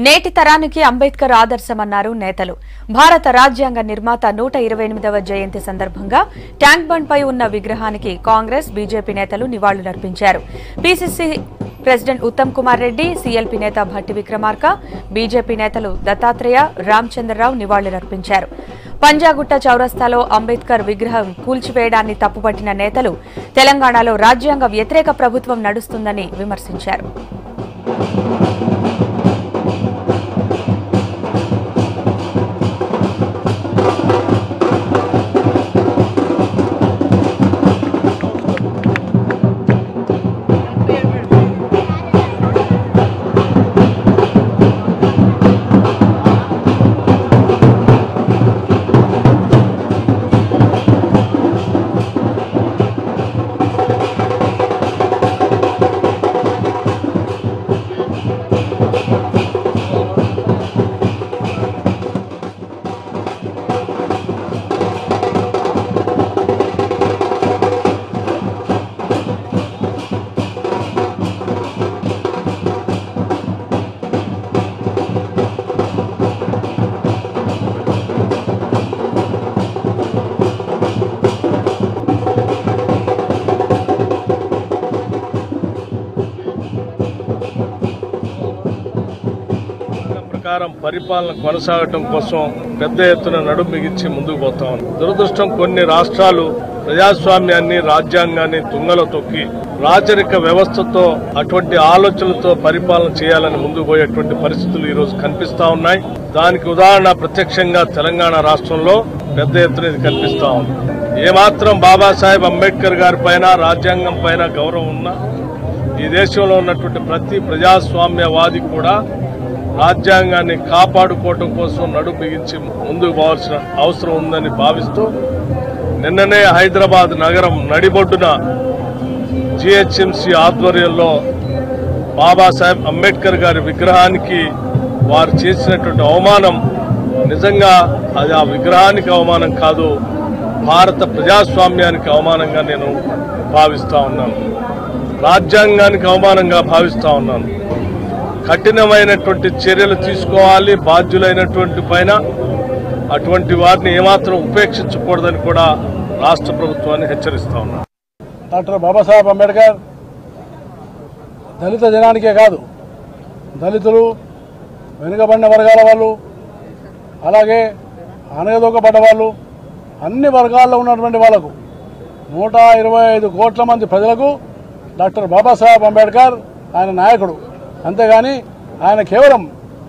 నేటి తరానికి అంబేద్కర్ ఆదర్శమన్నారు నేతలు. భారత రాజ్యాంగ నిర్మాత 128వ జయంతి సందర్భంగా ట్యాంక్ బండ్ పై ఉన్న విగ్రహానికి కాంగ్రెస్, బీజేపీ నేతలు నివాళులర్పించారు. PCC president Uttam Kumar Reddy, CLP నేత భట్టి విక్రమార్క, బీజేపీ నేతలు దత్తాత్రేయ, రామచంద్రరావు నివాళులర్పించారు. పంజాగుట్ట చౌరస్తాలో అంబేద్కర్ విగ్రహం కూల్చివేయడాన్ని తప్పుపట్టిన నేతలు తెలంగాణలో రాజ్యాంగ వ్యతిరేక ప్రభుత్వం నడుస్తుందని విమర్శించారు. పరిపాలన కొనసాగటం కోసం పెద్ద ఎత్తున నడుం బిగించి ముందుకు పోతా ఉంది. దురదృష్టం, కొన్ని రాష్ట్రాలు ప్రజాస్వామ్యాన్ని, రాజ్యాంగాన్ని తుంగలో తొక్కి రాజరిక వ్యవస్థతో, అటువంటి ఆలోచనలతో పరిపాలన చేయాలని ముందుకు పోయేటువంటి పరిస్థితులు ఈ రోజు కనిపిస్తా ఉన్నాయి. దానికి ఉదాహరణ ప్రత్యక్షంగా తెలంగాణ రాష్ట్రంలో పెద్ద ఎత్తున ఇది కనిపిస్తా ఉంది. ఏమాత్రం బాబాసాహెబ్ అంబేద్కర్ గారి పైన, రాజ్యాంగం పైన గౌరవం ఉన్నా ఈ దేశంలో ఉన్నటువంటి ప్రతి ప్రజాస్వామ్యవాది కూడా రాజ్యాంగాన్ని కాపాడుకోవటం కోసం నడుం బిగించి ముందుకు పోవాల్సిన అవసరం ఉందని భావిస్తూ నిన్ననే హైదరాబాద్ నగరం నడిబొడ్డున జీహెచ్ఎంసీ ఆధ్వర్యంలో బాబాసాహెబ్ అంబేద్కర్ గారి విగ్రహానికి వారు చేసినటువంటి అవమానం నిజంగా అది ఆ విగ్రహానికి అవమానం కాదు, భారత ప్రజాస్వామ్యానికి అవమానంగా నేను భావిస్తా ఉన్నాను. రాజ్యాంగానికి అవమానంగా భావిస్తా ఉన్నాను. కఠినమైనటువంటి చర్యలు తీసుకోవాలి బాధ్యులైనటువంటి పైన. అటువంటి వారిని ఏమాత్రం ఉపేక్షించకూడదని కూడా రాష్ట్ర ప్రభుత్వాన్ని హెచ్చరిస్తా ఉన్నారు. డాక్టర్ బాబాసాహెబ్ అంబేద్కర్ దళిత జనానికే కాదు, దళితులు, వెనుకబడిన వర్గాల వాళ్ళు, అలాగే అనగదొక్కబడ్డ వాళ్ళు, అన్ని వర్గాల్లో ఉన్నటువంటి వాళ్లకు 125 కోట్ల మంది ప్రజలకు డాక్టర్ బాబాసాహెబ్ అంబేద్కర్ ఆయన నాయకుడు. అంతేగాని ఆయన కేవలం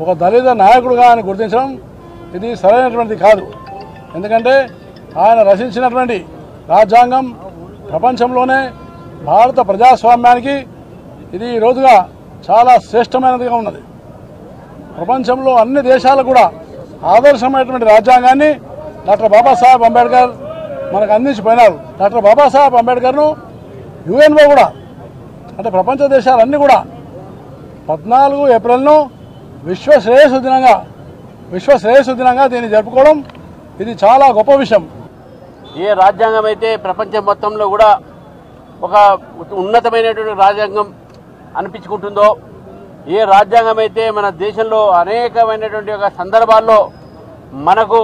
ఒక దళిత నాయకుడుగా ఆయన గుర్తించడం ఇది సరైనటువంటిది కాదు. ఎందుకంటే ఆయన రచించినటువంటి రాజ్యాంగం ప్రపంచంలోనే భారత ప్రజాస్వామ్యానికి ఇది ఈ రోజుగా చాలా శ్రేష్టమైనదిగా ఉన్నది. ప్రపంచంలో అన్ని దేశాలకు కూడా ఆదర్శమైనటువంటి రాజ్యాంగాన్ని డాక్టర్ బాబాసాహెబ్ అంబేద్కర్ మనకు అందించిపోయినారు. డాక్టర్ బాబాసాహెబ్ అంబేద్కర్ను యుఎన్ఓ కూడా, అంటే ప్రపంచ దేశాలన్నీ కూడా 14 ఏప్రిల్ను విశ్వ శ్రేయస్సు దినంగా దీన్ని జరుపుకోవడం ఇది చాలా గొప్ప విషయం. ఏ రాజ్యాంగం అయితే ప్రపంచం మొత్తంలో కూడా ఒక ఉన్నతమైనటువంటి రాజ్యాంగం అనిపించుకుంటుందో, ఏ రాజ్యాంగం అయితే మన దేశంలో అనేకమైనటువంటి ఒక సందర్భాల్లో మనకు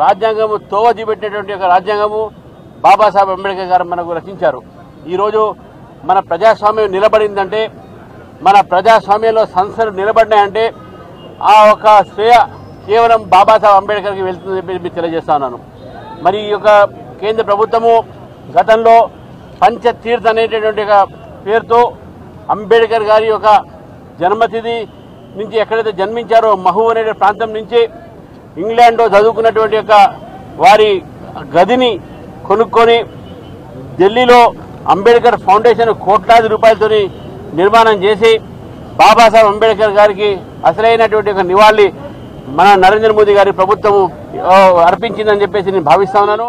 రాజ్యాంగము తోవ చూపెట్టినటువంటి ఒక రాజ్యాంగము బాబాసాహెబ్ అంబేద్కర్ గారు మనకు రచించారు. ఈరోజు మన ప్రజాస్వామ్యం నిలబడిందంటే, మన ప్రజాస్వామ్యంలో సంస్థలు నిలబడినాయంటే ఆ ఒక శ్రేయ కేవలం బాబాసాహెబ్ అంబేద్కర్కి వెళ్తుందని చెప్పి మీకు తెలియజేస్తా ఉన్నాను. మరి ఈ యొక్క కేంద్ర ప్రభుత్వము గతంలో పంచతీర్థ అనేటటువంటి ఒక పేరుతో అంబేద్కర్ గారి యొక్క జన్మతిథి నుంచి ఎక్కడైతే జన్మించారో మహూ అనే ప్రాంతం నుంచి ఇంగ్లాండ్లో చదువుకున్నటువంటి యొక్క వారి గదిని కొనుక్కొని ఢిల్లీలో అంబేద్కర్ ఫౌండేషన్ కోట్లాది రూపాయలతో నిర్మాణం చేసి బాబాసాహెబ్ అంబేద్కర్ గారికి అసలైనటువంటి ఒక నివాళి మన నరేంద్ర మోదీ గారి ప్రభుత్వం అర్పించిందని చెప్పేసి నేను భావిస్తా ఉన్నాను.